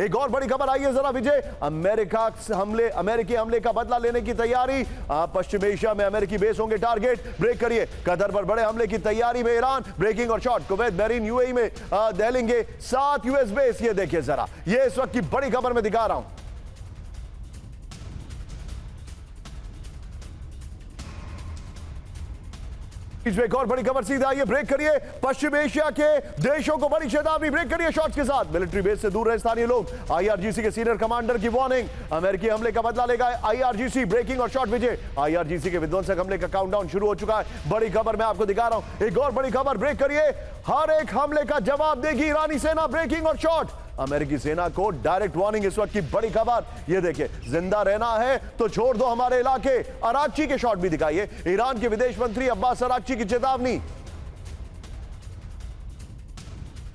एक और बड़ी खबर आई है जरा विजय, अमेरिकी हमले का बदला लेने की तैयारी। पश्चिम एशिया में अमेरिकी बेस होंगे टारगेट। ब्रेक करिए, कतर पर बड़े हमले की तैयारी में ईरान। ब्रेकिंग और शॉर्ट, कुवैत, बहरीन, यूएई में दहलेंगे 7 यूएस बेस। ये देखिए जरा, ये इस वक्त की बड़ी खबर मैं दिखा रहा हूं। इसमें एक और बड़ी खबर सीधा आइए, ब्रेक करिए। पश्चिम एशिया के देशों को बड़ी चेतावनी। ब्रेक करिए शॉर्ट्स के साथ। मिलिट्री बेस से दूर रहे स्थानीय लोग। आईआरजीसी के सीनियर कमांडर की वार्निंग। अमेरिकी हमले का बदला लेगा आईआरजीसी। ब्रेकिंग और शॉर्ट विजय, आईआरजीसी के विध्वंसक हमले का काउंटडाउन शुरू हो चुका है। बड़ी खबर मैं आपको दिखा रहा हूं। एक और बड़ी खबर, ब्रेक करिए। हर एक हमले का जवाब देगी ईरानी सेना। ब्रेकिंग और शॉर्ट, अमेरिकी सेना को डायरेक्ट वार्निंग। इस वक्त की बड़ी खबर ये देखिए, जिंदा रहना है तो छोड़ दो हमारे इलाके। अराक्ची के शॉट भी दिखाइए। ईरान के विदेश मंत्री अब्बास अराक्ची की चेतावनी।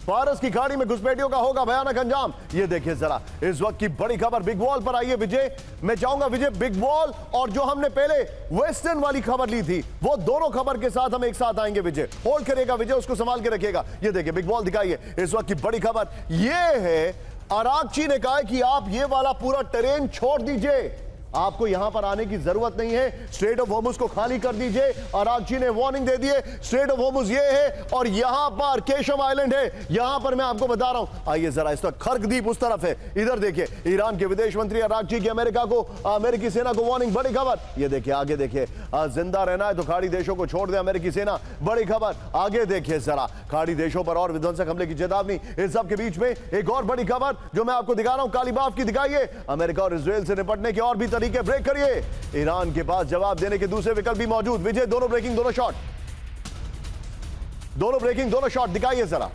फारस की खाड़ी में घुसपैठियों का होगा भयानक अंजाम। ये देखिए जरा, इस वक्त की बड़ी खबर बिग वॉल पर आई है विजय। मैं चाहूंगा विजय, बिग वॉल और जो हमने पहले वेस्टर्न वाली खबर ली थी, वो दोनों खबर के साथ हम एक साथ आएंगे। विजय होल्ड करेगा, विजय उसको संभाल के रखिएगा। ये देखिए बिग वॉल दिखाइए। इस वक्त की बड़ी खबर ये है, अराक्ची ने कहा है कि आप ये वाला पूरा टेरेन छोड़ दीजिए, आपको यहां पर आने की जरूरत नहीं है। स्ट्रेट ऑफ होर्मुज को खाली कर दीजिए। अराक्ची ने वार्निंग दे दी है। स्ट्रेट ऑफ होर्मुज ये है और यहां पर केशम आइलैंड है। यहां पर मैं आपको बता रहा हूं, आइए जरा, इस वक्त खर्क द्वीप उस तरफ है। इधर देखिए, ईरान के विदेश मंत्री अराक्ची की अमेरिकी सेना को वार्निंग। बड़ी खबर ये देखिए, आगे देखिए, जिंदा रहना है तो खाड़ी देशों को छोड़ दे अमेरिकी सेना। बड़ी खबर आगे देखिए जरा, खाड़ी देशों पर और विध्वंसक हमले की चेतावनी। इस सब के बीच में एक और बड़ी खबर जो मैं आपको दिखा रहा हूं, काली बाफ की दिखाइए। अमेरिका और इजराइल से निपटने के और भी तरीके। ब्रेक करिए। ईरान के पास जवाब देने के दूसरे विकल्प भी मौजूद। विजय, दोनों ब्रेकिंग, दोनों शॉट, दोनों ब्रेकिंग, दोनों शॉट दिखाइए जरा।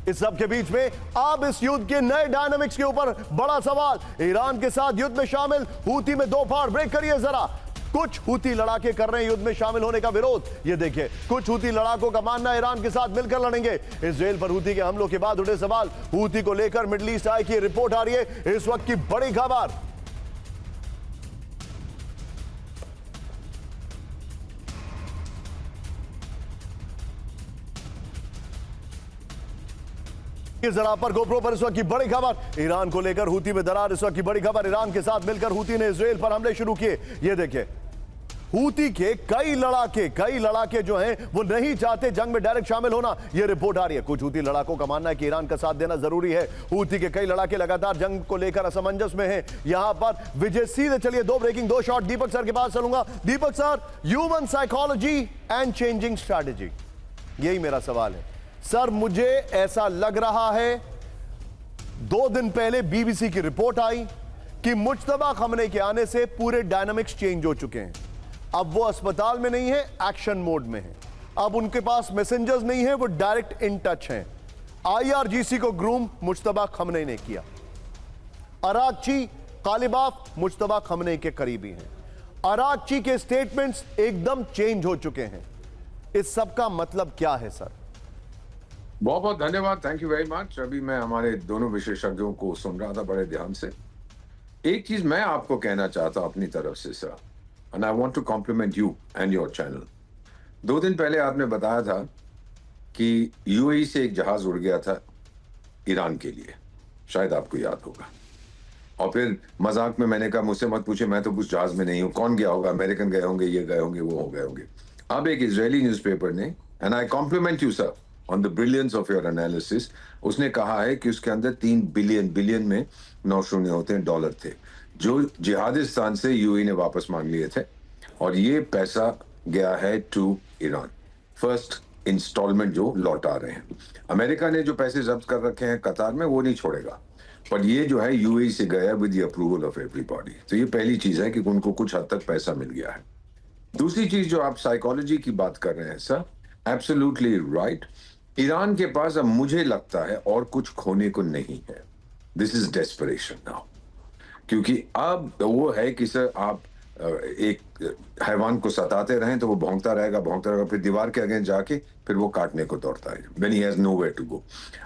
इस सब के बीच में अब इस युद्ध के नए डायनामिक्स के ऊपर बड़ा सवाल। ईरान के साथ युद्ध में शामिल हूती में दो फाड़। ब्रेक करिए जरा, कुछ हूती लड़ाके कर रहे हैं युद्ध में शामिल होने का विरोध। ये देखिए, कुछ हूती लड़ाकों का मानना है ईरान के साथ मिलकर लड़ेंगे। इजराइल पर हूती के हमलों के बाद उठे सवाल। हूती को लेकर मिडिल ईस्ट आई की रिपोर्ट आ रही है। इस वक्त की बड़ी खबर, जरा पर गोप्रो पर इस वक्त की बड़ी खबर, ईरान को लेकर हूती में दरार। इस वक्त की बड़ी खबर, ईरान के साथ मिलकर हूती ने इजराइल पर हमले शुरू किए। ये देखिए, हूती के कई लड़ाके जो हैं वो नहीं चाहते जंग में डायरेक्ट शामिल होना। ये रिपोर्ट आ रही है। कुछ हूती लड़ाकों का मानना है कि ईरान का साथ देना जरूरी है। हूती के कई लड़ाके लगातार जंग को लेकर असमंजस में हैं। यहां पर विजय सीधे चलिए, दो ब्रेकिंग, दो शॉट। दीपक सर के पास चलूंगा। Deepak sir, human psychology and changing strategy, यही मेरा सवाल है सर। मुझे ऐसा लग रहा है, 2 दिन पहले बीबीसी की रिपोर्ट आई कि मुज्तबा खमने के आने से पूरे डायनामिक्स चेंज हो चुके हैं। अब वो अस्पताल में नहीं है, एक्शन मोड में है। अब उनके पास मैसेंजर्स नहीं है, वो डायरेक्ट इन टच हैं। आईआरजीसी को ग्रूम मुज्तबा खमने ने किया। अराक्ची, कालिबाफ मुज्तबा खमने के करीबी हैं। अराक्ची के स्टेटमेंट्स एकदम चेंज हो चुके हैं। इस सब का मतलब क्या है सर? बहुत बहुत धन्यवाद, थैंक यू वेरी मच। अभी मैं हमारे दोनों विशेषज्ञों को सुन रहा था बड़े ध्यान से। एक चीज मैं आपको कहना चाहता हूं अपनी तरफ से sir, and I want to compliment you and your channel. 2 दिन पहले आपने बताया था कि यूएई से एक जहाज उड़ गया था ईरान के लिए, शायद आपको याद होगा। और फिर मजाक में मैंने कहा मुझसे मत पूछे, मैं तो उस जहाज में नहीं हूं, कौन गया होगा, अमेरिकन गए होंगे, ये गए होंगे, वो हो गए होंगे। अब एक इजरायली न्यूज़पेपर ने, and I compliment you sir on the brilliance of your analysis, उसने कहा है कि उसके अंदर 3 बिलियन में 9 शून्य होते हैं डॉलर थे, जो जिहादिस्तान से यूएई ने वापस मांग लिए थे। और ये पैसा गया है टू ईरान, फर्स्ट इंस्टॉलमेंट जो लौटा रहे हैं। अमेरिका ने जो पैसे जब्त कर रखे हैं कतार में, वो नहीं छोड़ेगा, पर ये जो है यूएई से गया with the approval of everybody. तो ये पहली चीज है कि उनको कुछ हद तक पैसा मिल गया है। दूसरी चीज जो आप साइकोलॉजी की बात कर रहे हैं सर, एब्सोल्युटली राइट। ईरान के पास अब मुझे लगता है और कुछ खोने को नहीं है। दिस इज डेस्परेशन नाउ, क्योंकि अब वो है कि सर आप एक हैवान को सताते रहें तो वो भौंकता रहेगा, फिर दीवार के अगेंस्ट जाके फिर वो काटने को दौड़ता है, when he has nowhere to go.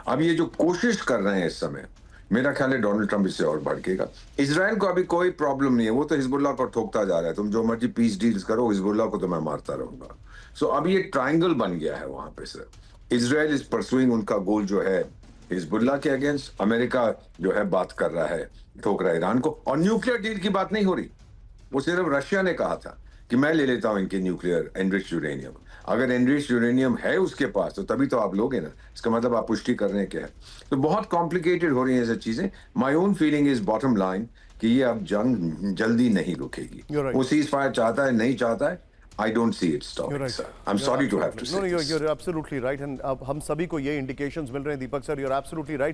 अब ये जो कोशिश कर रहे हैं इस समय, मेरा ख्याल है डोनाल्ड ट्रंप इससे और भड़केगा। इजराइल को अभी कोई प्रॉब्लम नहीं है, वो तो हिजबुल्लाह को ठोकता जा रहा है, तुम जो मर्जी पीस डील्स करो, हिजबुल्लाह को तो मैं मारता रहूंगा। सो अभी एक ट्रायंगल बन गया है वहां पे सर। इजराइल इज परसुइंग उनका गोल जो है हिजबुल्लाह के अगेंस्ट, अमेरिका जो है बात कर रहा है, ठोक रहा है ईरान को, और न्यूक्लियर डील की बात नहीं हो रही। वो सिर्फ रशिया ने कहा था कि मैं ले लेता हूं इनके न्यूक्लियर एनरिच्ड यूरेनियम। अगर एनरिच्ड यूरेनियम है उसके पास तो तभी तो आप लोगे ना, इसका मतलब आप पुष्टि करने के हैं। तो बहुत कॉम्प्लिकेटेड हो रही हैं ये सब चीजें। My own feeling is bottom line कि ये अब जंग जल्दी नहीं रुकेगी। You're right. वो सीज फायर चाहता है, नहीं चाहता है, I don't see it stopping You're right. Sir. I am You're sorry to have absolutely- to No, no, से you're absolutely right. And अब हम सभी को ये इंडिकेशंस मिल रहे हैं दीपक सर, you're absolutely right.